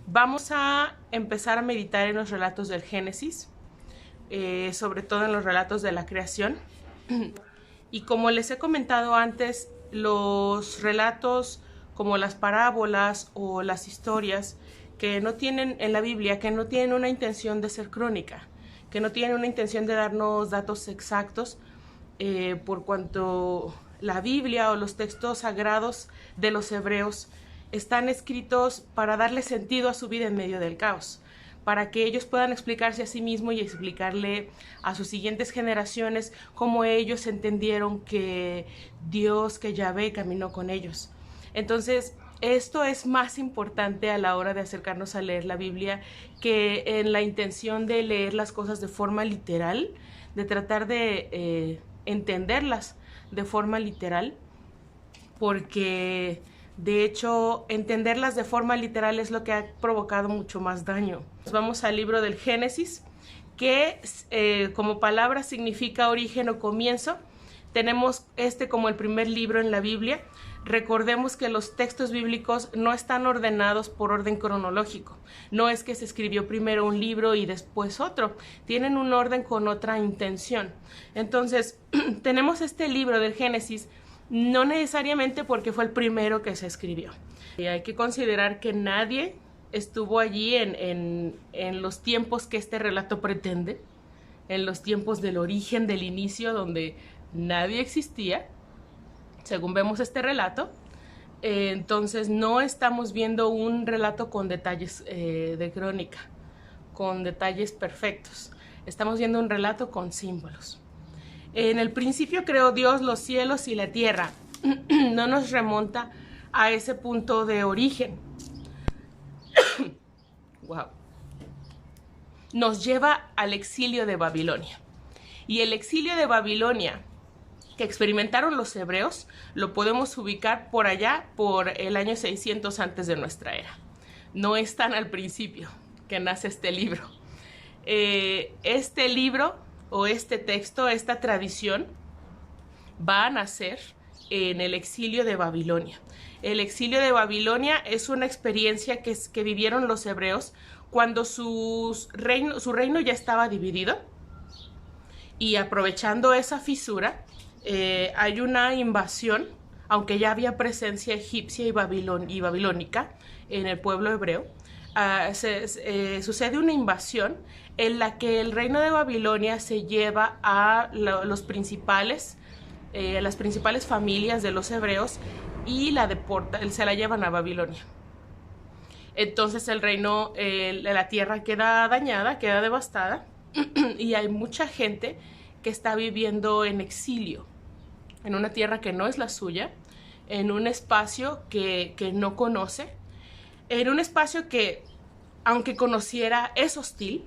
Vamos a empezar a meditar en los relatos del Génesis, sobre todo en los relatos de la creación. Y como les he comentado antes, los relatos como las parábolas o las historias que no tienen en la Biblia, que no tienen una intención de ser crónica, que no tienen una intención de darnos datos exactos, por cuanto la Biblia o los textos sagrados de los hebreos están escritos para darle sentido a su vida en medio del caos, para que ellos puedan explicarse a sí mismos y explicarle a sus siguientes generaciones cómo ellos entendieron que Dios, que Yahvé, caminó con ellos. Entonces, esto es más importante a la hora de acercarnos a leer la Biblia que en la intención de leer las cosas de forma literal, de tratar de entenderlas de forma literal, porque de hecho entenderlas de forma literal es lo que ha provocado mucho más daño. Vamos al libro del Génesis, que como palabra significa origen o comienzo. Tenemos como el primer libro en la Biblia. Recordemos que los textos bíblicos no están ordenados por orden cronológico. No es que se escribió primero un libro y después otro. Tienen un orden con otra intención. Entonces, tenemos este libro del Génesis, no necesariamente porque fue el primero que se escribió. Y hay que considerar que nadie estuvo allí en los tiempos que este relato pretende, en los tiempos del origen, del inicio, donde nadie existía, según vemos este relato. Entonces no estamos viendo un relato con detalles de crónica, con detalles perfectos. Estamos viendo un relato con símbolos. En el principio creó Dios los cielos y la tierra. No nos remonta a ese punto de origen. Wow. Nos lleva al exilio de Babilonia. Y el exilio de Babilonia que experimentaron los hebreos lo podemos ubicar por allá, por el año 600 antes de nuestra era. No es tan al principio que nace este libro. Este libro o este texto, esta tradición, va a nacer en el exilio de Babilonia. El exilio de Babilonia es una experiencia que vivieron los hebreos cuando su reino ya estaba dividido, y aprovechando esa fisura, hay una invasión, aunque ya había presencia egipcia y babilónica en el pueblo hebreo. Sucede una invasión en la que el reino de Babilonia se lleva a las principales familias de los hebreos y se la llevan a Babilonia. Entonces el reino, la tierra queda dañada, queda devastada, y hay mucha gente que está viviendo en exilio, en una tierra que no es la suya, en un espacio que no conoce, en un espacio que, aunque conociera, es hostil,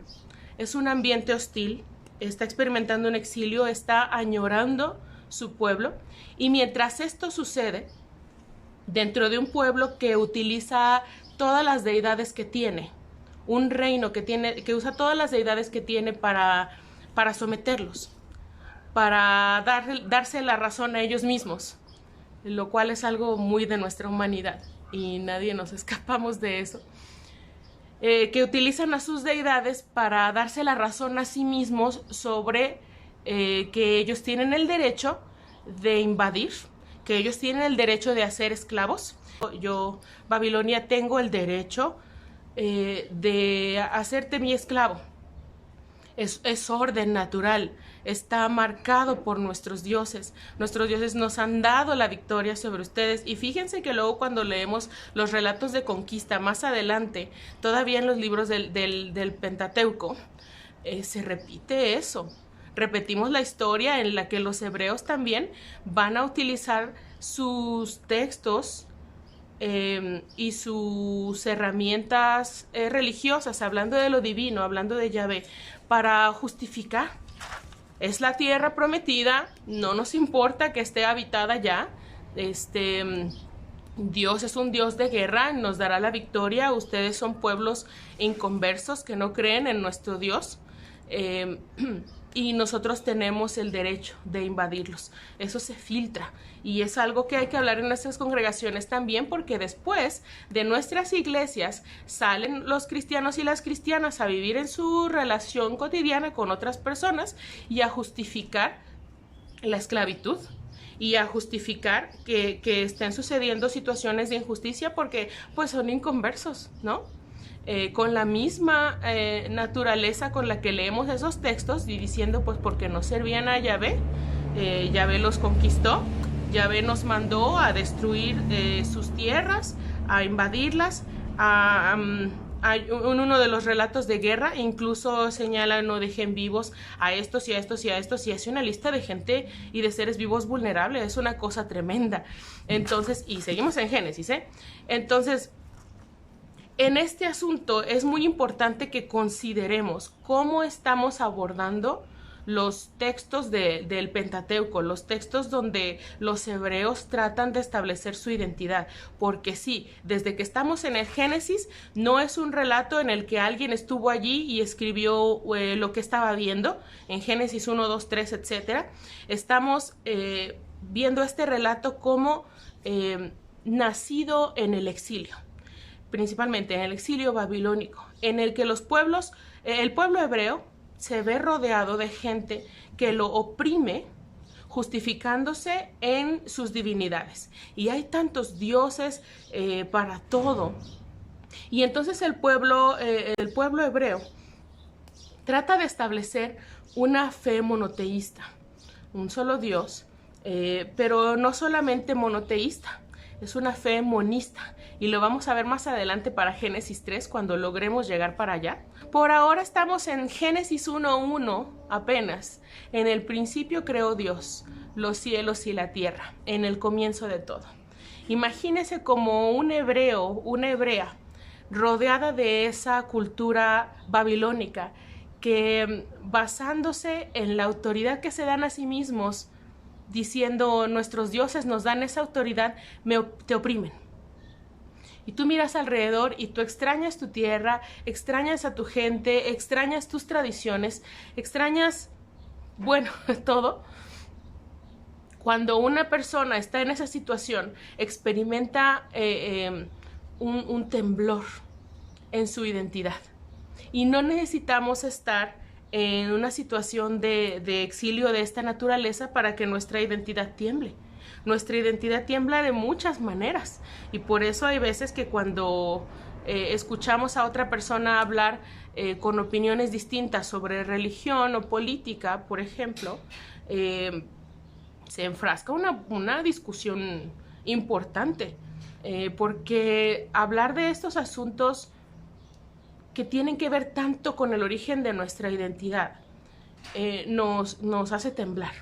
es un ambiente hostil, está experimentando un exilio, está añorando su pueblo. Y mientras esto sucede, dentro de un pueblo que utiliza todas las deidades que tiene, un reino que usa todas las deidades que tiene para someterlos, para darse la razón a ellos mismos, lo cual es algo muy de nuestra humanidad y nadie nos escapamos de eso, que utilizan a sus deidades para darse la razón a sí mismos sobre que ellos tienen el derecho de invadir, que ellos tienen el derecho de hacer esclavos. Yo, Babilonia, tengo el derecho de hacerte mi esclavo. Es orden natural, está marcado por nuestros dioses. Nuestros dioses nos han dado la victoria sobre ustedes. Y fíjense que luego, cuando leemos los relatos de conquista más adelante, todavía en los libros del Pentateuco, se repite eso. Repetimos la historia en la que los hebreos también van a utilizar sus textos y sus herramientas religiosas, hablando de lo divino, hablando de Yahvé, para justificar. Es la tierra prometida, no nos importa que esté habitada ya. Dios es un Dios de guerra, nos dará la victoria. Ustedes son pueblos inconversos que no creen en nuestro Dios. y nosotros tenemos el derecho de invadirlos. Eso se filtra y es algo que hay que hablar en nuestras congregaciones también, porque después de nuestras iglesias salen los cristianos y las cristianas a vivir en su relación cotidiana con otras personas y a justificar la esclavitud y a justificar que estén sucediendo situaciones de injusticia porque pues son inconversos, ¿no? Con la misma naturaleza con la que leemos esos textos y diciendo pues porque no servían a Yahvé, Yahvé los conquistó, Yahvé nos mandó a destruir sus tierras, a invadirlas, uno de los relatos de guerra incluso señala no dejen vivos a estos y a estos y a estos, y hace una lista de gente y de seres vivos vulnerables. Es una cosa tremenda. Entonces, y seguimos en Génesis, entonces en este asunto es muy importante que consideremos cómo estamos abordando los textos del Pentateuco, los textos donde los hebreos tratan de establecer su identidad, porque sí, desde que estamos en el Génesis, no es un relato en el que alguien estuvo allí y escribió lo que estaba viendo, en Génesis 1, 2, 3, etc. Estamos viendo este relato como nacido en el exilio, principalmente en el exilio babilónico, en el que el pueblo hebreo se ve rodeado de gente que lo oprime, justificándose en sus divinidades. Y hay tantos dioses para todo. Y entonces el pueblo hebreo trata de establecer una fe monoteísta, un solo Dios, pero no solamente monoteísta, es una fe monista, y lo vamos a ver más adelante para Génesis 3 cuando logremos llegar para allá. Por ahora estamos en Génesis 1:1 apenas. En el principio creó Dios los cielos y la tierra, en el comienzo de todo. Imagínese como un hebreo, una hebrea, rodeada de esa cultura babilónica, que basándose en la autoridad que se dan a sí mismos, diciendo nuestros dioses nos dan esa autoridad, te oprimen. Y tú miras alrededor y tú extrañas tu tierra, extrañas a tu gente, extrañas tus tradiciones, extrañas, bueno, todo. Cuando una persona está en esa situación, experimenta un temblor en su identidad. Y no necesitamos estar en una situación de exilio de esta naturaleza para que nuestra identidad tiemble. Nuestra identidad tiembla de muchas maneras, y por eso hay veces que cuando escuchamos a otra persona hablar con opiniones distintas sobre religión o política, por ejemplo, se enfrasca una discusión importante, porque hablar de estos asuntos que tienen que ver tanto con el origen de nuestra identidad nos hace temblar,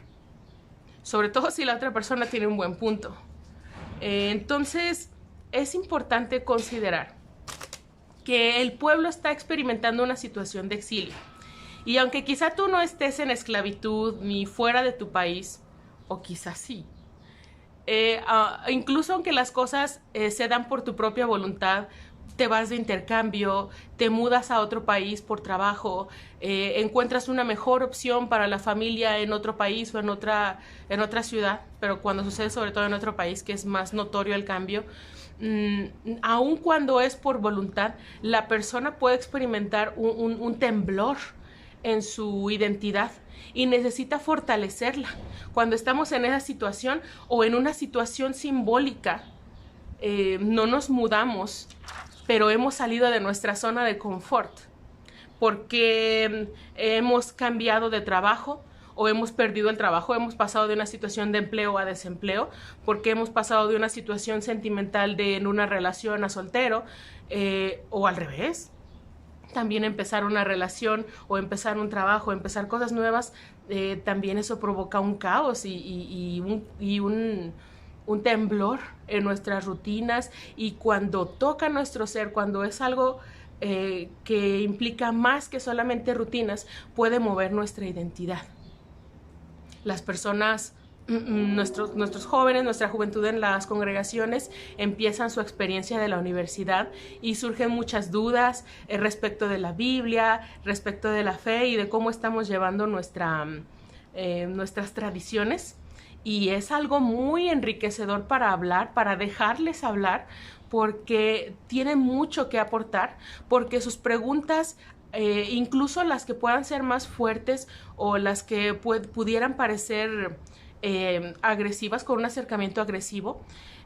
sobre todo si la otra persona tiene un buen punto. Entonces es importante considerar que el pueblo está experimentando una situación de exilio, y aunque quizá tú no estés en esclavitud ni fuera de tu país, o quizás sí, incluso aunque las cosas se dan por tu propia voluntad, te vas de intercambio, te mudas a otro país por trabajo, encuentras una mejor opción para la familia en otro país o en otra ciudad, pero cuando sucede sobre todo en otro país, que es más notorio el cambio, aun cuando es por voluntad, la persona puede experimentar un temblor en su identidad y necesita fortalecerla. Cuando estamos en esa situación o en una situación simbólica, no nos mudamos, pero hemos salido de nuestra zona de confort porque hemos cambiado de trabajo o hemos perdido el trabajo, hemos pasado de una situación de empleo a desempleo, porque hemos pasado de una situación sentimental en una relación a soltero, o al revés. También empezar una relación o empezar un trabajo, empezar cosas nuevas, también eso provoca un caos y un temblor en nuestras rutinas, y cuando toca nuestro ser, cuando es algo que implica más que solamente rutinas, puede mover nuestra identidad. Las personas nuestros jóvenes, nuestra juventud en las congregaciones empiezan su experiencia de la universidad y surgen muchas dudas respecto de la Biblia, respecto de la fe y de cómo estamos llevando nuestras tradiciones. Y es algo muy enriquecedor para hablar, para dejarles hablar, porque tienen mucho que aportar, porque sus preguntas, incluso las que puedan ser más fuertes o las que pudieran parecer agresivas, con un acercamiento agresivo,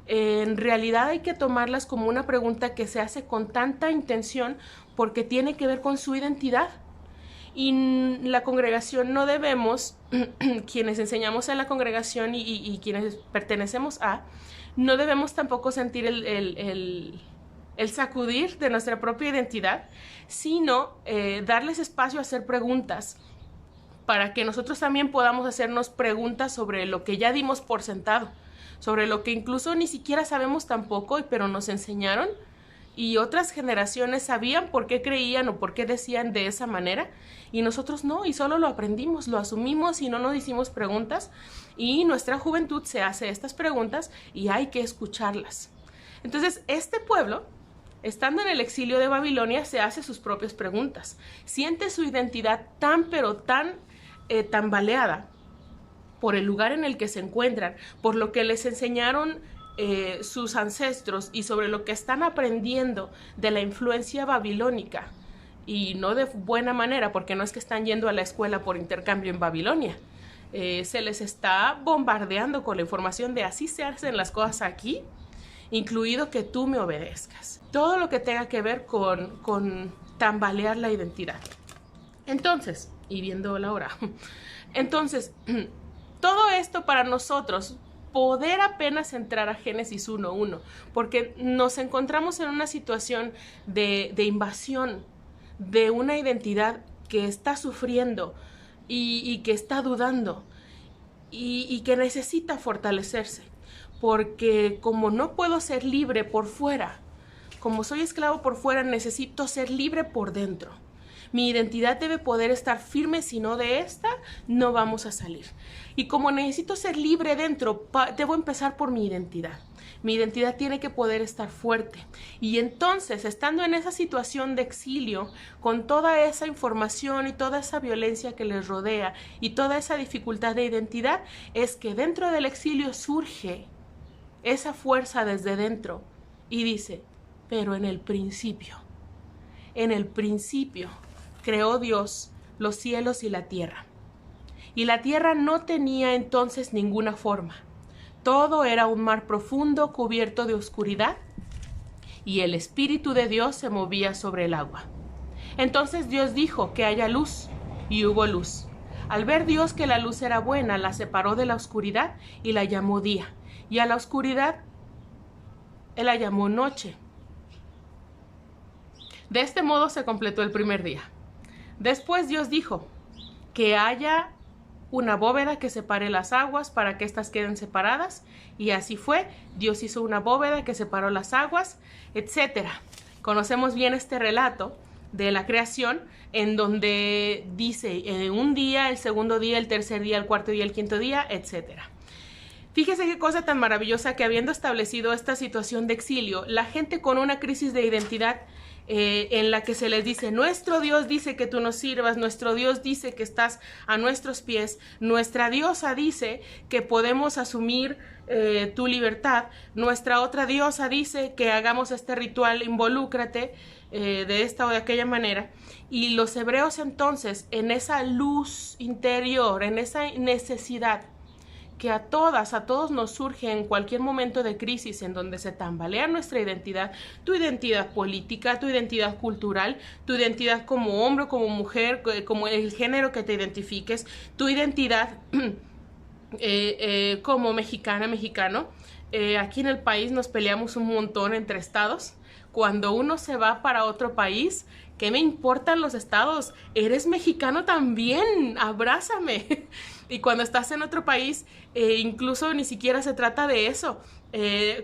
en realidad hay que tomarlas como una pregunta que se hace con tanta intención porque tiene que ver con su identidad. Y la congregación no debemos, quienes enseñamos en la congregación y quienes pertenecemos no debemos tampoco sentir el sacudir de nuestra propia identidad, sino darles espacio a hacer preguntas para que nosotros también podamos hacernos preguntas sobre lo que ya dimos por sentado, sobre lo que incluso ni siquiera sabemos tampoco, pero nos enseñaron y otras generaciones sabían por qué creían o por qué decían de esa manera y nosotros no, y solo lo aprendimos, lo asumimos y no nos hicimos preguntas, y nuestra juventud se hace estas preguntas y hay que escucharlas. Entonces, este pueblo, estando en el exilio de Babilonia, se hace sus propias preguntas, siente su identidad tan tambaleada por el lugar en el que se encuentran, por lo que les enseñaron sus ancestros y sobre lo que están aprendiendo de la influencia babilónica, y no de buena manera, porque no es que están yendo a la escuela por intercambio en Babilonia, se les está bombardeando con la información de así se hacen las cosas aquí, incluido que tú me obedezcas, todo lo que tenga que ver con tambalear la identidad. Entonces, y viendo la hora, entonces todo esto para nosotros poder apenas entrar a Génesis 1:1, porque nos encontramos en una situación de invasión de una identidad que está sufriendo y que está dudando y que necesita fortalecerse, porque como no puedo ser libre por fuera, como soy esclavo por fuera, necesito ser libre por dentro. Mi identidad debe poder estar firme, si no de esta, no vamos a salir. Y como necesito ser libre dentro, debo empezar por mi identidad. Mi identidad tiene que poder estar fuerte. Y entonces, estando en esa situación de exilio, con toda esa información y toda esa violencia que les rodea y toda esa dificultad de identidad, es que dentro del exilio surge esa fuerza desde dentro y dice, pero en el principio creó Dios los cielos y la tierra. Y la tierra no tenía entonces ninguna forma. Todo era un mar profundo cubierto de oscuridad, y el Espíritu de Dios se movía sobre el agua. Entonces Dios dijo que haya luz, y hubo luz. Al ver Dios que la luz era buena, la separó de la oscuridad y la llamó día, y a la oscuridad Él la llamó noche. De este modo se completó el primer día. Después Dios dijo que haya una bóveda que separe las aguas para que éstas queden separadas, y así fue. Dios hizo una bóveda que separó las aguas, etc. Conocemos bien este relato de la creación, en donde dice un día, el segundo día, el tercer día, el cuarto día, el quinto día, etc. Fíjese qué cosa tan maravillosa, que habiendo establecido esta situación de exilio, la gente con una crisis de identidad en la que se les dice, nuestro Dios dice que tú nos sirvas, nuestro Dios dice que estás a nuestros pies, nuestra diosa dice que podemos asumir tu libertad, nuestra otra diosa dice que hagamos este ritual, involúcrate de esta o de aquella manera. Y los hebreos entonces, en esa luz interior, en esa necesidad que a todos nos surge en cualquier momento de crisis en donde se tambalea nuestra identidad, tu identidad política, tu identidad cultural, tu identidad como hombre, como mujer, como el género que te identifiques, tu identidad como mexicana, mexicano. Aquí en el país nos peleamos un montón entre estados. Cuando uno se va para otro país, ¿qué me importan los estados? Eres mexicano también, abrázame. Y cuando estás en otro país, incluso ni siquiera se trata de eso.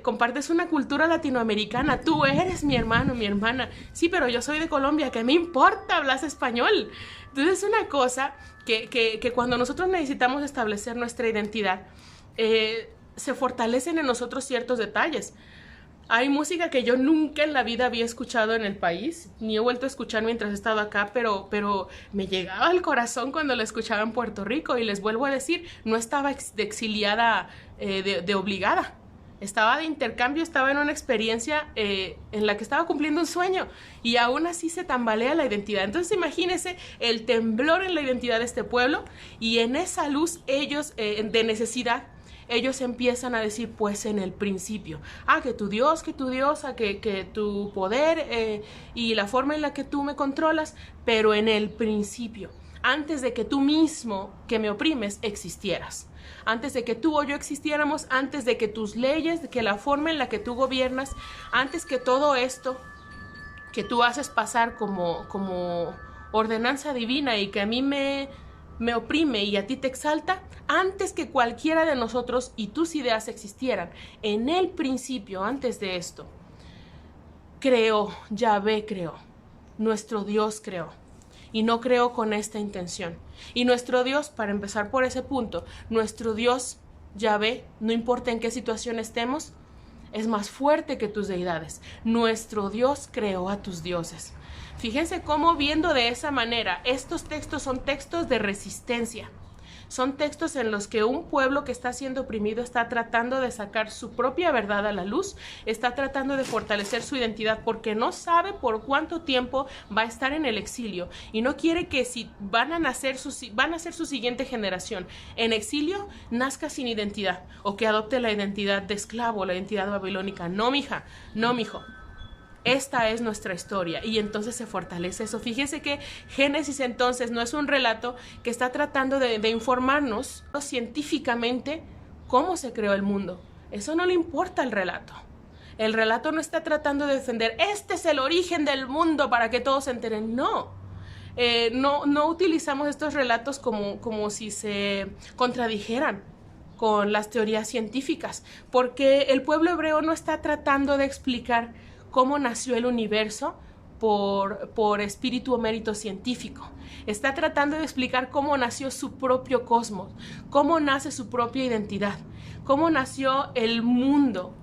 Compartes una cultura latinoamericana, tú eres mi hermano, mi hermana. Sí, pero yo soy de Colombia, ¿qué me importa? Hablas español. Entonces es una cosa que cuando nosotros necesitamos establecer nuestra identidad, se fortalecen en nosotros ciertos detalles. Hay música que yo nunca en la vida había escuchado en el país, ni he vuelto a escuchar mientras he estado acá, pero me llegaba al corazón cuando la escuchaba en Puerto Rico. Y les vuelvo a decir, no estaba exiliada de obligada. Estaba de intercambio, estaba en una experiencia en la que estaba cumpliendo un sueño, y aún así se tambalea la identidad. Entonces imagínense el temblor en la identidad de este pueblo, y en esa luz ellos de necesidad, ellos empiezan a decir, pues en el principio, que tu Dios, que tu diosa, que tu poder y la forma en la que tú me controlas, pero en el principio, antes de que tú mismo, que me oprimes, existieras. Antes de que tú o yo existiéramos, antes de que tus leyes, que la forma en la que tú gobiernas, antes que todo esto que tú haces pasar como ordenanza divina y que a mí me oprime y a ti te exalta, antes que cualquiera de nosotros y tus ideas existieran, en el principio, antes de esto, creó, Yahvé creó, nuestro Dios creó. Y no creó con esta intención. Y nuestro Dios, para empezar por ese punto, nuestro Dios, Yahvé, no importa en qué situación estemos, es más fuerte que tus deidades. Nuestro Dios creó a tus dioses. Fíjense cómo, viendo de esa manera, estos textos son textos de resistencia. Son textos en los que un pueblo que está siendo oprimido está tratando de sacar su propia verdad a la luz, está tratando de fortalecer su identidad porque no sabe por cuánto tiempo va a estar en el exilio, y no quiere que si van a ser su siguiente generación en exilio, nazca sin identidad o que adopte la identidad de esclavo, la identidad babilónica. No, mija, no, mijo. Esta es nuestra historia, y entonces se fortalece eso. Fíjense que Génesis entonces no es un relato que está tratando de informarnos científicamente cómo se creó el mundo. Eso no le importa al relato. El relato no está tratando de defender, este es el origen del mundo para que todos se enteren. No. No utilizamos estos relatos como si se contradijeran con las teorías científicas, porque el pueblo hebreo no está tratando de explicar cómo nació el universo por espíritu o mérito científico. Está tratando de explicar cómo nació su propio cosmos, cómo nace su propia identidad, cómo nació el mundo,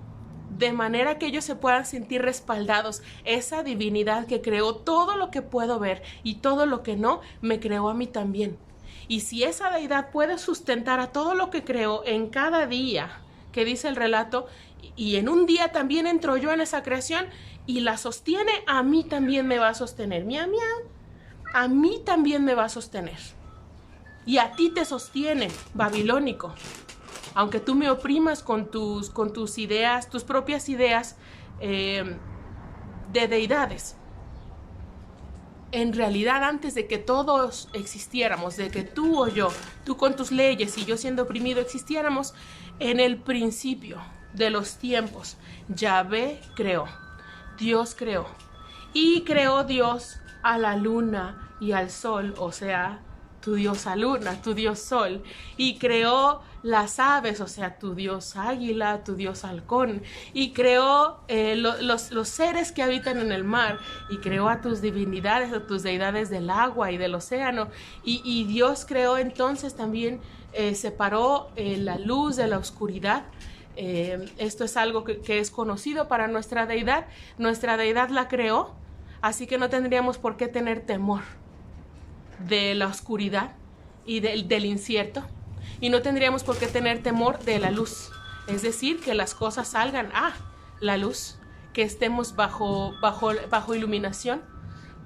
de manera que ellos se puedan sentir respaldados. Esa divinidad que creó todo lo que puedo ver y todo lo que no, me creó a mí también. Y si esa deidad puede sustentar a todo lo que creó en cada día, que dice el relato, y en un día también entro yo en esa creación y la sostiene, a mí también me va a sostener. Miau, miau. A mí también me va a sostener. Y a ti te sostiene, babilónico. Aunque tú me oprimas con tus ideas, tus propias ideas de deidades. En realidad, antes de que todos existiéramos, de que tú o yo, tú con tus leyes y yo siendo oprimido existiéramos, en el principio de los tiempos, Yahvé creó, Dios creó. Y creó Dios a la luna y al sol, o sea, tu diosa luna, tu dios sol, y creó las aves, o sea, tu dios águila, tu dios halcón, y creó los seres que habitan en el mar, y creó a tus divinidades, a tus deidades del agua y del océano, y Dios creó entonces también, separó la luz de la oscuridad. Esto es algo que es conocido para nuestra deidad la creó, así que no tendríamos por qué tener temor de la oscuridad y del incierto, y no tendríamos por qué tener temor de la luz, es decir, que las cosas salgan a la luz, que estemos bajo iluminación,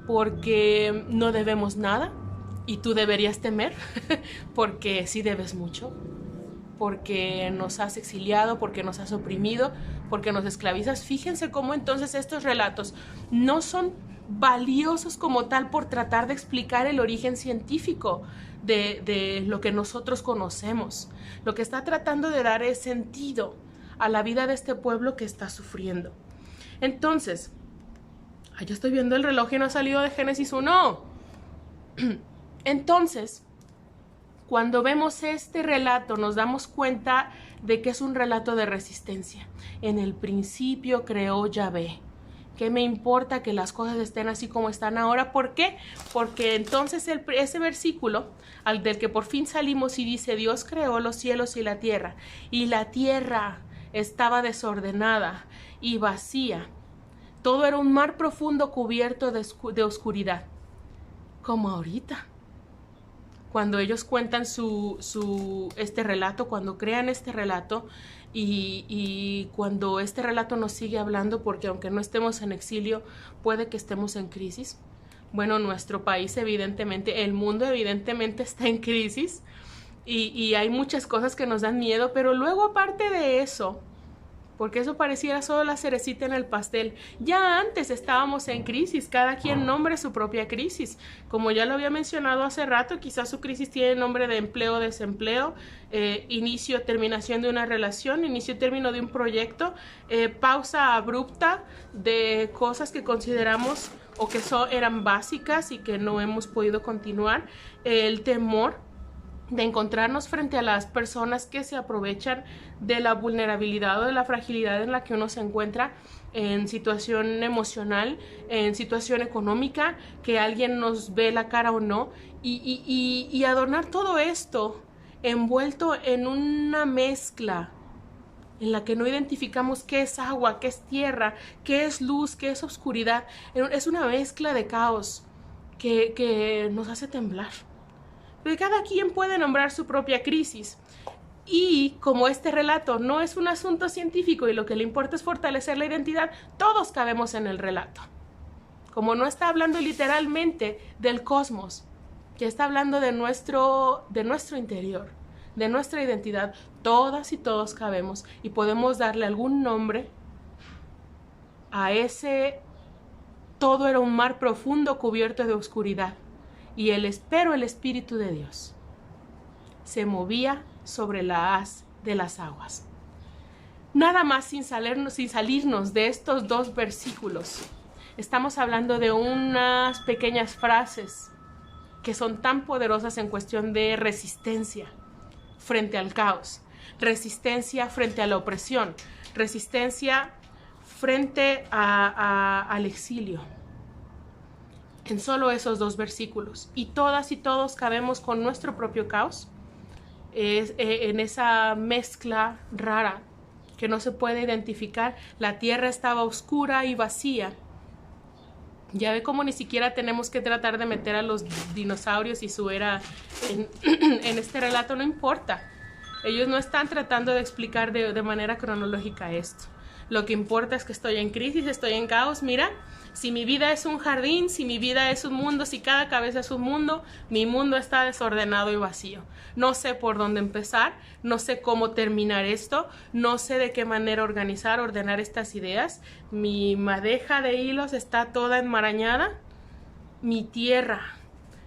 porque no debemos nada, y tú deberías temer, porque sí debes mucho, porque nos has exiliado, porque nos has oprimido, porque nos esclavizas. Fíjense cómo entonces estos relatos no son valiosos como tal por tratar de explicar el origen científico de lo que nosotros conocemos. Lo que está tratando de dar es sentido a la vida de este pueblo que está sufriendo. Entonces, yo estoy viendo el reloj y no ha salido de Génesis 1. Entonces, cuando vemos este relato nos damos cuenta de que es un relato de resistencia. En el principio creó Yahvé. ¿Qué me importa que las cosas estén así como están ahora? ¿Por qué? Porque entonces ese versículo al del que por fin salimos y dice, Dios creó los cielos y la tierra estaba desordenada y vacía. Todo era un mar profundo cubierto de oscuridad. Como ahorita. Cuando ellos cuentan este relato, cuando crean este relato y cuando este relato nos sigue hablando, porque aunque no estemos en exilio, puede que estemos en crisis. Bueno, nuestro país evidentemente, el mundo evidentemente está en crisis y hay muchas cosas que nos dan miedo, pero luego aparte de eso, porque eso pareciera solo la cerecita en el pastel. Ya antes estábamos en crisis, cada quien nombre su propia crisis. Como ya lo había mencionado hace rato, quizás su crisis tiene nombre de empleo o desempleo, inicio, terminación de una relación, inicio, término de un proyecto, pausa abrupta de cosas que consideramos o que eran básicas y que no hemos podido continuar, el temor de encontrarnos frente a las personas que se aprovechan de la vulnerabilidad o de la fragilidad en la que uno se encuentra en situación emocional, en situación económica, que alguien nos ve la cara o no, y adornar todo esto envuelto en una mezcla en la que no identificamos qué es agua, qué es tierra, qué es luz, qué es oscuridad. Es una mezcla de caos que nos hace temblar. Pero cada quien puede nombrar su propia crisis. Y como este relato no es un asunto científico y lo que le importa es fortalecer la identidad, todos cabemos en el relato. Como no está hablando literalmente del cosmos, que está hablando de nuestro interior, de nuestra identidad, todas y todos cabemos y podemos darle algún nombre a ese todo era un mar profundo cubierto de oscuridad. Y el Espíritu de Dios se movía sobre la haz de las aguas. Nada más sin salirnos de estos dos versículos. Estamos hablando de unas pequeñas frases que son tan poderosas en cuestión de resistencia frente al caos, resistencia frente a la opresión, resistencia frente al exilio. En solo esos dos versículos. Y todas y todos cabemos con nuestro propio caos, en esa mezcla rara que no se puede identificar. La tierra estaba oscura y vacía. Ya ve cómo ni siquiera tenemos que tratar de meter a los dinosaurios y su era en este relato, no importa. Ellos no están tratando de explicar de manera cronológica esto. Lo que importa es que estoy en crisis, estoy en caos. Mira, si mi vida es un jardín, si mi vida es un mundo, si cada cabeza es un mundo, mi mundo está desordenado y vacío. No sé por dónde empezar, no sé cómo terminar esto, no sé de qué manera ordenar estas ideas. Mi madeja de hilos está toda enmarañada. Mi tierra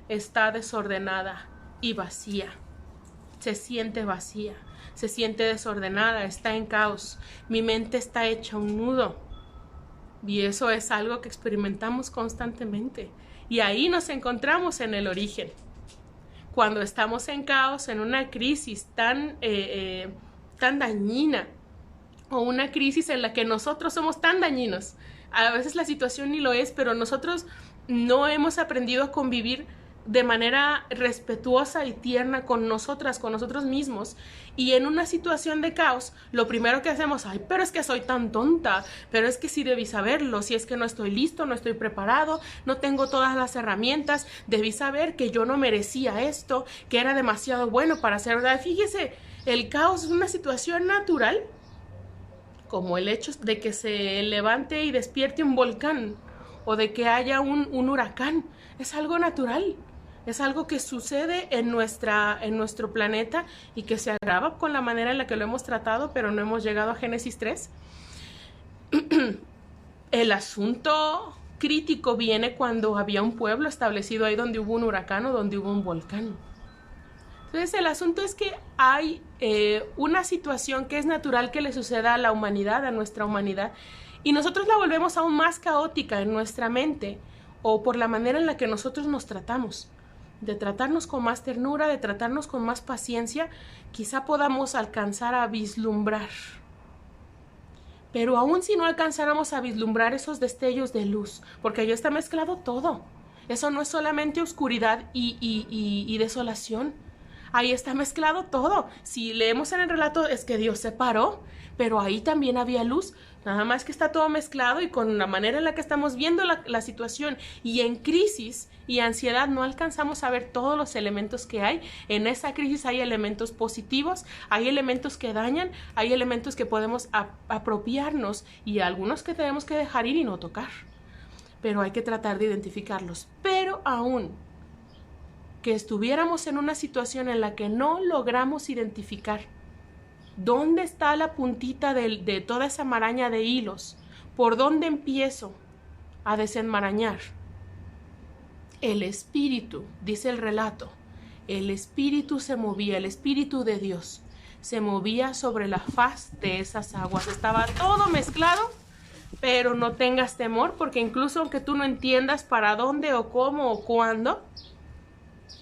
está desordenada y vacía. Se siente vacía, se siente desordenada, está en caos. Mi mente está hecha un nudo. Y eso es algo que experimentamos constantemente. Y ahí nos encontramos en el origen. Cuando estamos en caos, en una crisis tan dañina, o una crisis en la que nosotros somos tan dañinos. A veces la situación ni lo es, pero nosotros no hemos aprendido a convivir de manera respetuosa y tierna con nosotras, con nosotros mismos, y en una situación de caos, lo primero que hacemos, ay, pero es que soy tan tonta, pero es que sí debí saberlo, si es que no estoy listo, no estoy preparado, no tengo todas las herramientas, debí saber que yo no merecía esto, que era demasiado bueno para ser verdad. Fíjese, el caos es una situación natural, como el hecho de que se levante y despierte un volcán, o de que haya un huracán, es algo natural. Es algo que sucede en nuestro planeta y que se agrava con la manera en la que lo hemos tratado, pero no hemos llegado a Génesis 3. El asunto crítico viene cuando había un pueblo establecido ahí donde hubo un huracán o donde hubo un volcán. Entonces el asunto es que hay una situación que es natural que le suceda a la humanidad, a nuestra humanidad, y nosotros la volvemos aún más caótica en nuestra mente o por la manera en la que nosotros nos tratamos. De tratarnos con más ternura, de tratarnos con más paciencia, quizá podamos alcanzar a vislumbrar Pero aún si no alcanzáramos a vislumbrar esos destellos de luz, porque ahí está mezclado todo. Eso no es solamente oscuridad y desolación. Ahí está mezclado todo. Si leemos en el relato es que Dios se paró, pero ahí también había luz. Nada más que está todo mezclado y con la manera en la que estamos viendo la situación y en crisis y ansiedad no alcanzamos a ver todos los elementos que hay. En esa crisis hay elementos positivos, hay elementos que dañan, hay elementos que podemos apropiarnos y algunos que tenemos que dejar ir y no tocar. Pero hay que tratar de identificarlos. Pero aún que estuviéramos en una situación en la que no logramos identificar ¿dónde está la puntita de toda esa maraña de hilos? ¿Por dónde empiezo a desenmarañar? El espíritu, dice el relato, el espíritu se movía, el espíritu de Dios se movía sobre la faz de esas aguas. Estaba todo mezclado, pero no tengas temor, porque incluso aunque tú no entiendas para dónde o cómo o cuándo,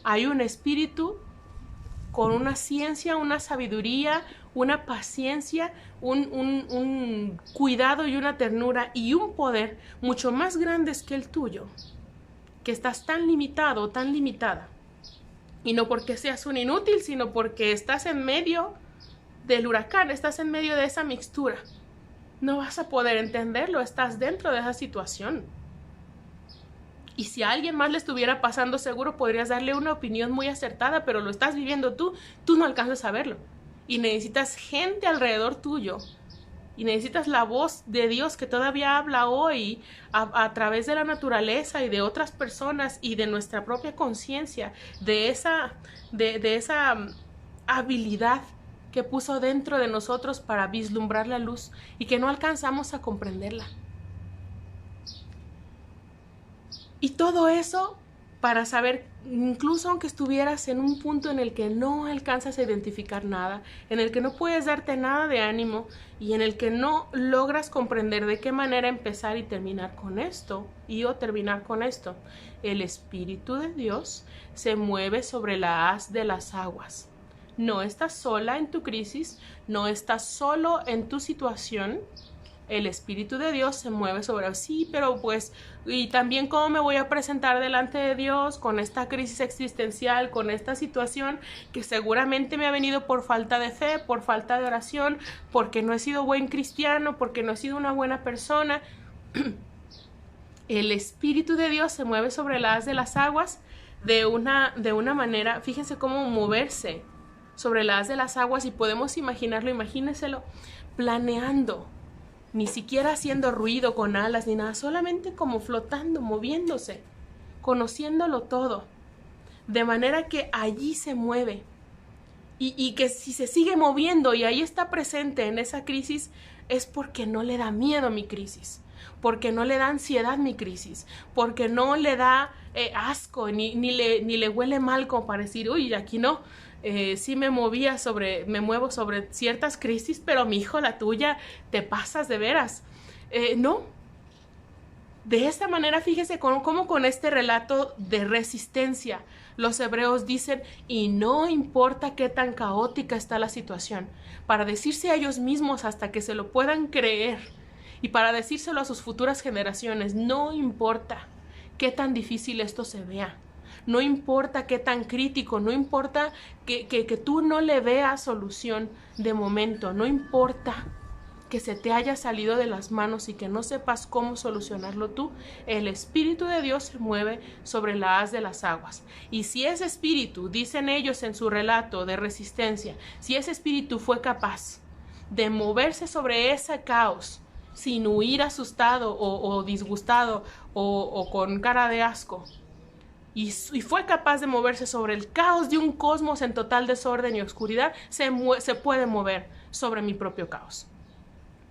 hay un espíritu con una ciencia, una sabiduría, una paciencia, un cuidado y una ternura y un poder mucho más grandes que el tuyo, que estás tan limitado, tan limitada. Y no porque seas un inútil, sino porque estás en medio del huracán, estás en medio de esa mixtura. No vas a poder entenderlo, estás dentro de esa situación. Y si a alguien más le estuviera pasando, seguro podrías darle una opinión muy acertada, pero lo estás viviendo tú no alcanzas a verlo. Y necesitas gente alrededor tuyo. Y necesitas la voz de Dios que todavía habla hoy a través de la naturaleza y de otras personas y de nuestra propia conciencia, de esa habilidad que puso dentro de nosotros para vislumbrar la luz y que no alcanzamos a comprenderla. Y todo eso para saber, incluso aunque estuvieras en un punto en el que no alcanzas a identificar nada, en el que no puedes darte nada de ánimo y en el que no logras comprender de qué manera empezar y terminar con esto, o terminar con esto, el Espíritu de Dios se mueve sobre la haz de las aguas. No estás sola en tu crisis, no estás solo en tu situación. El Espíritu de Dios se mueve sobre sí, pero pues, y también cómo me voy a presentar delante de Dios con esta crisis existencial, con esta situación que seguramente me ha venido por falta de fe, por falta de oración, porque no he sido buen cristiano, porque no he sido una buena persona. El Espíritu de Dios se mueve sobre la haz de las aguas de una manera, fíjense cómo moverse sobre la haz de las aguas, y podemos imaginarlo, imagínenselo, planeando. Ni siquiera haciendo ruido con alas ni nada, solamente como flotando, moviéndose, conociéndolo todo. De manera que allí se mueve. Y que si se sigue moviendo y ahí está presente en esa crisis, es porque no le da miedo mi crisis, porque no le da ansiedad mi crisis, porque no le da asco, ni le huele mal como para decir, uy, aquí no. Sí me muevo sobre ciertas crisis, pero mi hijo, la tuya, te pasas de veras. No. De esta manera, fíjese cómo con este relato de resistencia, los hebreos dicen, y no importa qué tan caótica está la situación, para decirse a ellos mismos hasta que se lo puedan creer, y para decírselo a sus futuras generaciones, no importa qué tan difícil esto se vea. No importa qué tan crítico, no importa que tú no le veas solución de momento, no importa que se te haya salido de las manos y que no sepas cómo solucionarlo tú, el Espíritu de Dios se mueve sobre la haz de las aguas. Y si ese espíritu, dicen ellos en su relato de resistencia, si ese espíritu fue capaz de moverse sobre ese caos sin huir asustado o disgustado o con cara de asco, y fue capaz de moverse sobre el caos de un cosmos en total desorden y oscuridad, se puede mover sobre mi propio caos.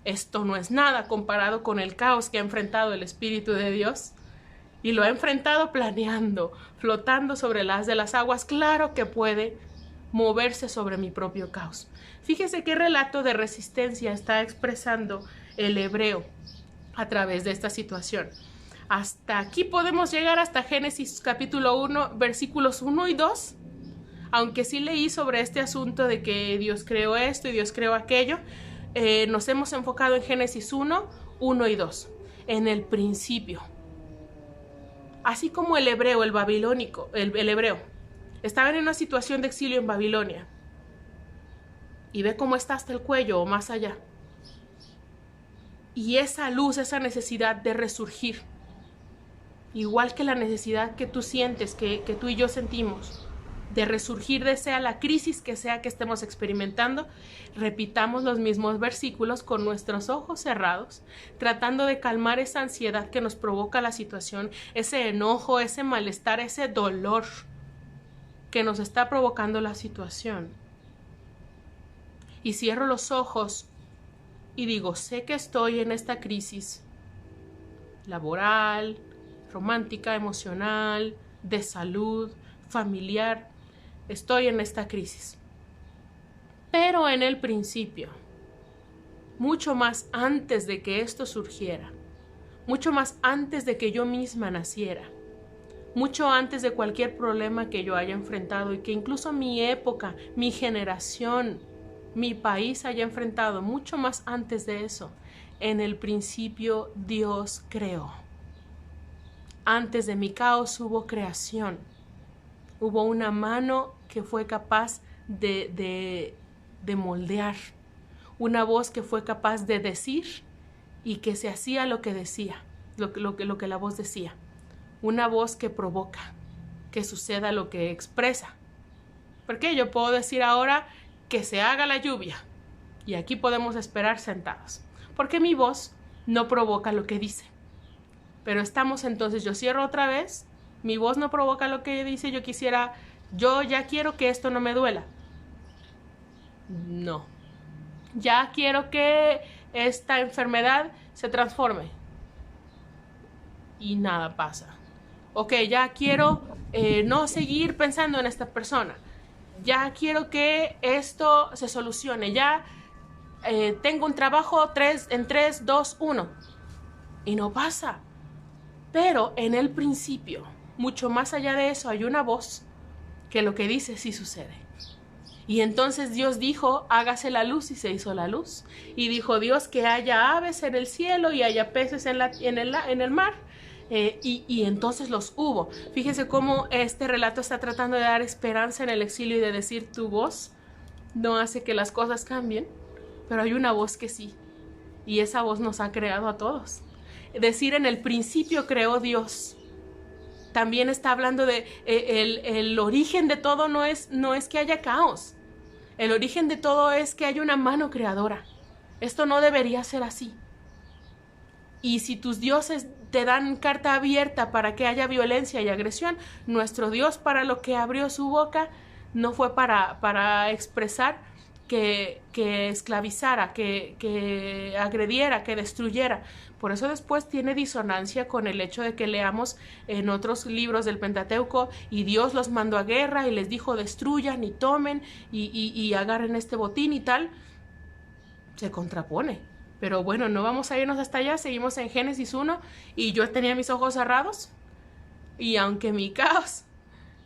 Esto no es nada comparado con el caos que ha enfrentado el Espíritu de Dios, y lo ha enfrentado planeando, flotando sobre las de las aguas. Claro que puede moverse sobre mi propio caos. Fíjese qué relato de resistencia está expresando el hebreo a través de esta situación. Hasta aquí podemos llegar, hasta Génesis capítulo 1, versículos 1 y 2. Aunque sí leí sobre este asunto de que Dios creó esto y Dios creó aquello, nos hemos enfocado en Génesis 1, 1 y 2, en el principio. Así como el hebreo, el babilónico, el hebreo, estaban en una situación de exilio en Babilonia. Y ve cómo está hasta el cuello o más allá. Y esa luz, esa necesidad de resurgir, igual que la necesidad que tú sientes, que tú y yo sentimos, de resurgir de sea la crisis que sea que estemos experimentando, repitamos los mismos versículos con nuestros ojos cerrados, tratando de calmar esa ansiedad que nos provoca la situación, ese enojo, ese malestar, ese dolor que nos está provocando la situación. Y cierro los ojos y digo, sé que estoy en esta crisis laboral, romántica, emocional, de salud, familiar. Estoy en esta crisis. Pero en el principio, mucho más antes de que esto surgiera, mucho más antes de que yo misma naciera, mucho antes de cualquier problema que yo haya enfrentado y que incluso mi época, mi generación, mi país haya enfrentado, mucho más antes de eso, en el principio Dios creó. Antes de mi caos hubo creación. Hubo una mano que fue capaz de moldear, una voz que fue capaz de decir y que se hacía lo que decía, lo que la voz decía. Una voz que provoca, que suceda lo que expresa. Porque yo puedo decir ahora que se haga la lluvia y aquí podemos esperar sentados, porque mi voz no provoca lo que dice. Pero estamos entonces, yo cierro otra vez, mi voz no provoca lo que dice, yo ya quiero que esto no me duela. No. Ya quiero que esta enfermedad se transforme. Y nada pasa. Ok, ya quiero no seguir pensando en esta persona. Ya quiero que esto se solucione. Ya tengo un trabajo en 3, 2, 1. Y no pasa. Pero en el principio, mucho más allá de eso, hay una voz que lo que dice sí sucede. Y entonces Dios dijo, hágase la luz, y se hizo la luz. Y dijo Dios que haya aves en el cielo y haya peces en el mar. Y entonces los hubo. Fíjense cómo este relato está tratando de dar esperanza en el exilio y de decir, tu voz no hace que las cosas cambien, pero hay una voz que sí. Y esa voz nos ha creado a todos. Decir en el principio creó Dios. También está hablando de el origen de todo no es que haya caos. El origen de todo es que hay una mano creadora. Esto no debería ser así. Y si tus dioses te dan carta abierta para que haya violencia y agresión, nuestro Dios para lo que abrió su boca no fue para expresar que esclavizara, que agrediera, que destruyera. Por eso después tiene disonancia con el hecho de que leamos en otros libros del Pentateuco y Dios los mandó a guerra y les dijo destruyan y tomen y agarren este botín y tal. Se contrapone. Pero bueno, no vamos a irnos hasta allá, seguimos en Génesis 1 y yo tenía mis ojos cerrados y aunque mi caos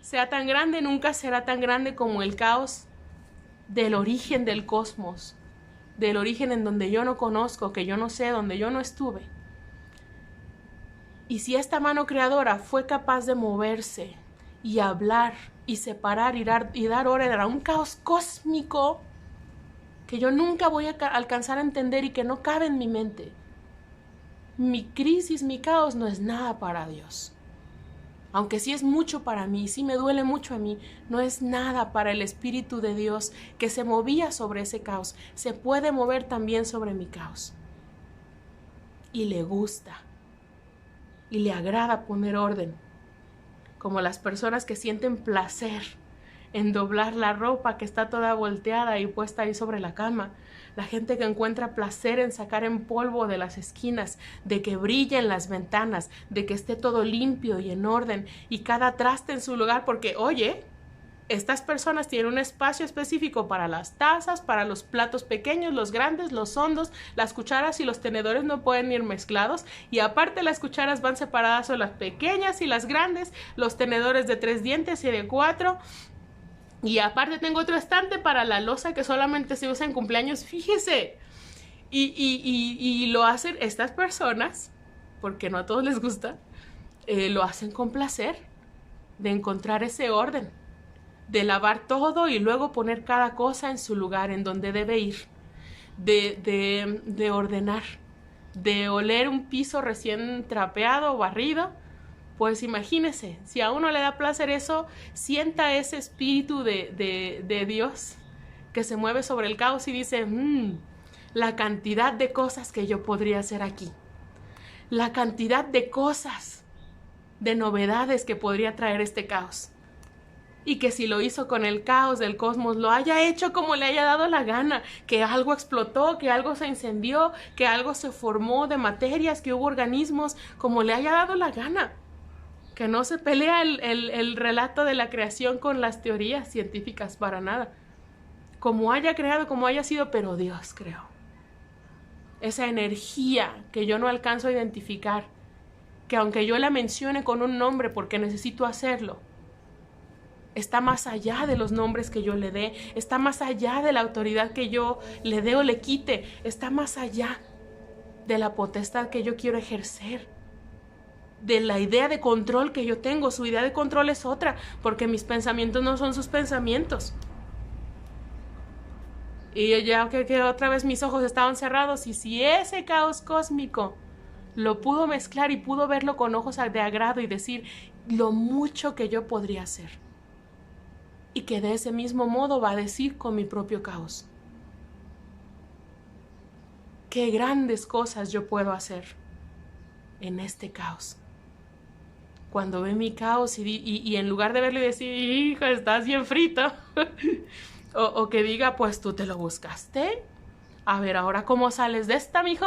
sea tan grande, nunca será tan grande como el caos del origen del cosmos, del origen en donde yo no conozco, que yo no sé, donde yo no estuve. Y si esta mano creadora fue capaz de moverse y hablar y separar y dar orden a un caos cósmico que yo nunca voy a alcanzar a entender y que no cabe en mi mente, mi crisis, mi caos no es nada para Dios. Aunque sí es mucho para mí, sí me duele mucho a mí, no es nada para el Espíritu de Dios que se movía sobre ese caos. Se puede mover también sobre mi caos. Y le gusta. Y le agrada poner orden. Como las personas que sienten placer en doblar la ropa que está toda volteada y puesta ahí sobre la cama. La gente que encuentra placer en sacar en polvo de las esquinas, de que brillen las ventanas, de que esté todo limpio y en orden y cada traste en su lugar, porque, oye, estas personas tienen un espacio específico para las tazas, para los platos pequeños, los grandes, los hondos, las cucharas y los tenedores no pueden ir mezclados y aparte las cucharas van separadas, son las pequeñas y las grandes, los tenedores de 3 dientes y de 4. Y aparte tengo otro estante para la loza que solamente se usa en cumpleaños. Fíjese, Y lo hacen estas personas, porque no a todos les gusta, lo hacen con placer de encontrar ese orden, de lavar todo y luego poner cada cosa en su lugar, en donde debe ir, de ordenar, de oler un piso recién trapeado o barrido. Pues imagínese, si a uno le da placer eso, sienta ese espíritu de Dios que se mueve sobre el caos y dice, la cantidad de cosas que yo podría hacer aquí, la cantidad de cosas, de novedades que podría traer este caos. Y que si lo hizo con el caos del cosmos, lo haya hecho como le haya dado la gana, que algo explotó, que algo se incendió, que algo se formó de materias, que hubo organismos, como le haya dado la gana. Que no se pelea el relato de la creación con las teorías científicas para nada. Como haya creado, como haya sido, pero Dios creó. Esa energía que yo no alcanzo a identificar, que aunque yo la mencione con un nombre porque necesito hacerlo, está más allá de los nombres que yo le dé, está más allá de la autoridad que yo le dé o le quite, está más allá de la potestad que yo quiero ejercer, de la idea de control que yo tengo. Su idea de control es otra, porque mis pensamientos no son sus pensamientos. Y ya que otra vez mis ojos estaban cerrados, y si ese caos cósmico lo pudo mezclar y pudo verlo con ojos de agrado y decir lo mucho que yo podría hacer, y que de ese mismo modo va a decir con mi propio caos, qué grandes cosas yo puedo hacer en este caos. Cuando ve mi caos y en lugar de verlo y decir, hija, estás bien frito, o que diga, pues tú te lo buscaste, a ver, ahora cómo sales de esta, mijo,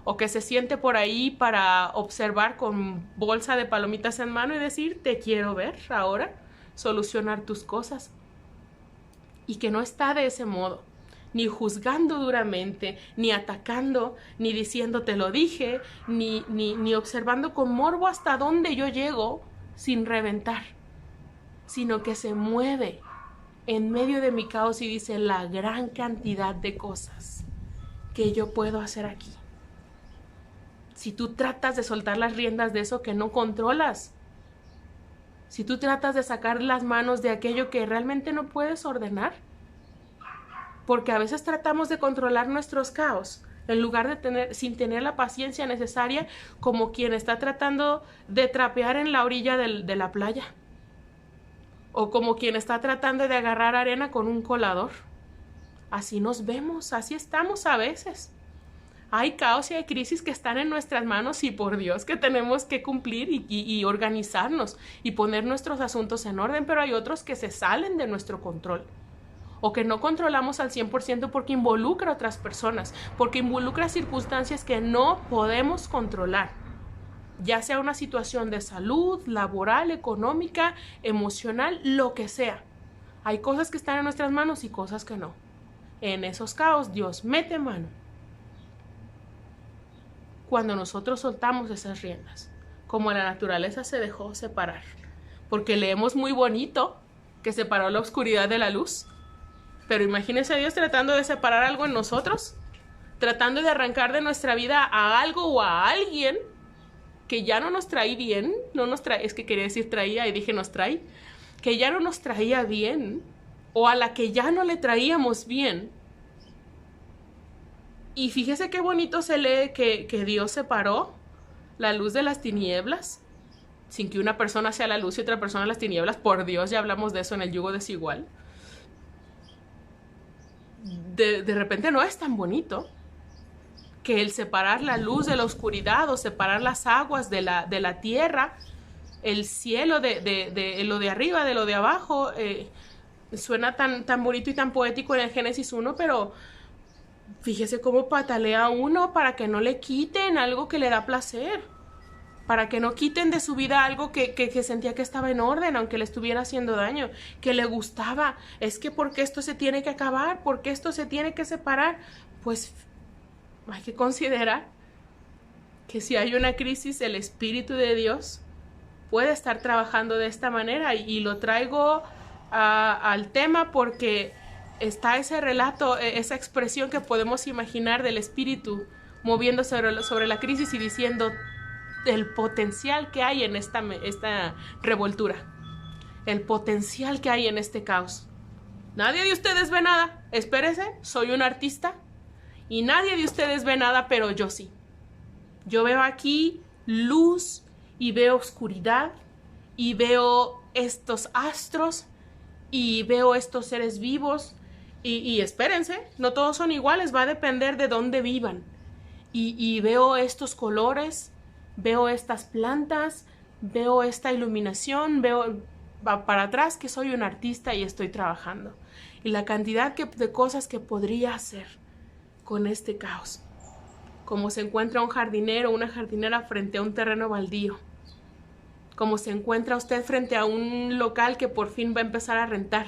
o que se siente por ahí para observar con bolsa de palomitas en mano y decir, te quiero ver ahora, solucionar tus cosas, y que no está de ese modo, ni juzgando duramente, ni atacando, ni diciendo te lo dije, ni observando con morbo hasta dónde yo llego sin reventar, sino que se mueve en medio de mi caos y dice la gran cantidad de cosas que yo puedo hacer aquí. Si tú tratas de soltar las riendas de eso que no controlas, si tú tratas de sacar las manos de aquello que realmente no puedes ordenar, porque a veces tratamos de controlar nuestros caos en lugar de sin tener la paciencia necesaria, como quien está tratando de trapear en la orilla de la playa, o como quien está tratando de agarrar arena con un colador. Así nos vemos, así estamos a veces. Hay caos y hay crisis que están en nuestras manos y por Dios que tenemos que cumplir y organizarnos y poner nuestros asuntos en orden, pero hay otros que se salen de nuestro control, o que no controlamos al 100% porque involucra a otras personas, porque involucra circunstancias que no podemos controlar, ya sea una situación de salud, laboral, económica, emocional, lo que sea. Hay cosas que están en nuestras manos y cosas que no. En esos caos Dios mete mano cuando nosotros soltamos esas riendas, como la naturaleza se dejó separar, porque leemos muy bonito que separó la oscuridad de la luz. Pero imagínese a Dios tratando de separar algo en nosotros, tratando de arrancar de nuestra vida a algo o a alguien que ya no nos trae bien, es que quería decir traía y dije nos trae, que ya no nos traía bien, o a la que ya no le traíamos bien. Y fíjese qué bonito se lee que Dios separó la luz de las tinieblas, sin que una persona sea la luz y otra persona las tinieblas. Por Dios, ya hablamos de eso en el yugo desigual. De repente no es tan bonito que el separar la luz de la oscuridad, o separar las aguas de la tierra, el cielo de lo de arriba, de lo de abajo. Suena tan bonito y tan poético en el Génesis 1, pero fíjese cómo patalea uno para que no le quiten algo que le da placer, para que no quiten de su vida algo que sentía que estaba en orden, aunque le estuviera haciendo daño, que le gustaba. Es que ¿por qué esto se tiene que acabar? ¿Por qué esto se tiene que separar? Pues hay que considerar que si hay una crisis, el Espíritu de Dios puede estar trabajando de esta manera, y lo traigo al tema porque está ese relato, esa expresión que podemos imaginar del espíritu moviéndose sobre la crisis y diciendo el potencial que hay en esta revoltura, el potencial que hay en este caos. Nadie de ustedes ve nada, espérese, soy un artista y nadie de ustedes ve nada, pero yo sí. Yo veo aquí luz y veo oscuridad y veo estos astros y veo estos seres vivos y espérense, no todos son iguales, va a depender de dónde vivan. Y veo estos colores, veo estas plantas, veo esta iluminación, veo para atrás que soy un artista y estoy trabajando. Y la cantidad de cosas que podría hacer con este caos. Como se encuentra un jardinero o una jardinera frente a un terreno baldío. Como se encuentra usted frente a un local que por fin va a empezar a rentar.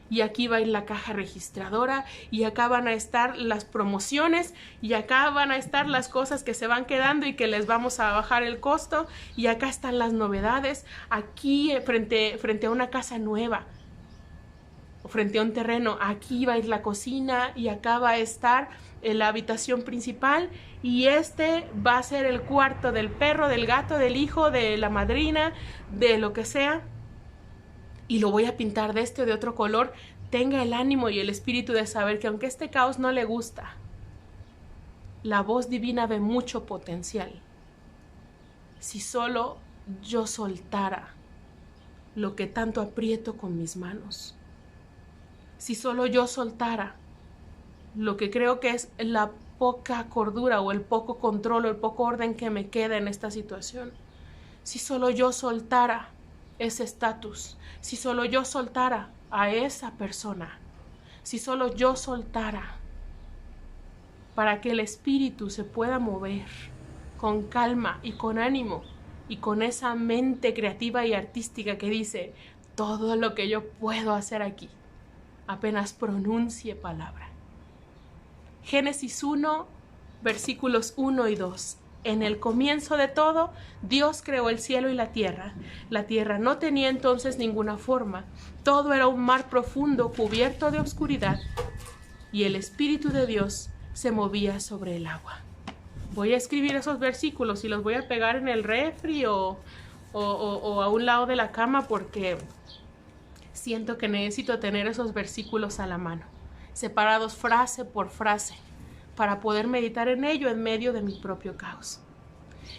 Y aquí va a ir la caja registradora, y acá van a estar las promociones, y acá van a estar las cosas que se van quedando y que les vamos a bajar el costo, y acá están las novedades, aquí frente a una casa nueva, o frente a un terreno, aquí va a ir la cocina, y acá va a estar la habitación principal, y este va a ser el cuarto del perro, del gato, del hijo, de la madrina, de lo que sea. Y lo voy a pintar de este o de otro color, tenga el ánimo y el espíritu de saber que aunque este caos no le gusta, la voz divina ve mucho potencial. Si solo yo soltara lo que tanto aprieto con mis manos, si solo yo soltara lo que creo que es la poca cordura o el poco control o el poco orden que me queda en esta situación, si solo yo soltara ese estatus, si solo yo soltara a esa persona, si solo yo soltara para que el espíritu se pueda mover con calma y con ánimo y con esa mente creativa y artística que dice todo lo que yo puedo hacer aquí, apenas pronuncie palabra. Génesis 1, versículos 1 y 2. En el comienzo de todo, Dios creó el cielo y la tierra. La tierra no tenía entonces ninguna forma. Todo era un mar profundo cubierto de oscuridad, y el Espíritu de Dios se movía sobre el agua. Voy a escribir esos versículos y los voy a pegar en el refri o a un lado de la cama porque siento que necesito tener esos versículos a la mano, separados frase por frase, para poder meditar en ello en medio de mi propio caos.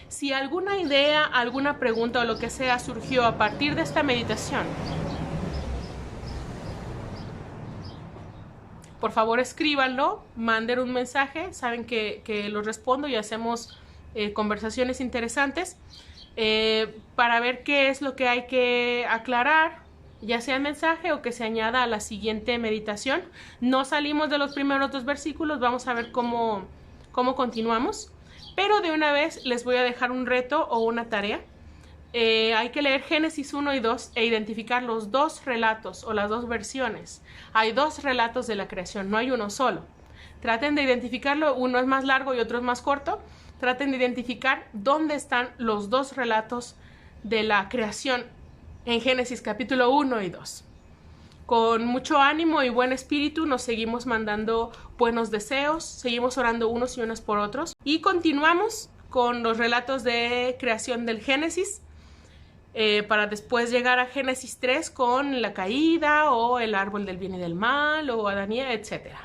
Si alguna idea, alguna pregunta o lo que sea surgió a partir de esta meditación, por favor escríbanlo, manden un mensaje, saben que los respondo y hacemos conversaciones interesantes para ver qué es lo que hay que aclarar, ya sea el mensaje o que se añada a la siguiente meditación. No salimos de los primeros 2 versículos, vamos a ver cómo continuamos, pero de una vez les voy a dejar un reto o una tarea. Hay que leer Génesis 1 y 2 e identificar los 2 relatos o las 2 versiones. Hay 2 relatos de la creación, no hay uno solo. Traten de identificarlo, uno es más largo y otro es más corto. Traten de identificar dónde están los 2 relatos de la creación en Génesis capítulo 1 y 2. Con mucho ánimo y buen espíritu nos seguimos mandando buenos deseos, seguimos orando unos y unas por otros y continuamos con los relatos de creación del Génesis para después llegar a Génesis 3 con la caída o el árbol del bien y del mal o Adán y Eva, etc.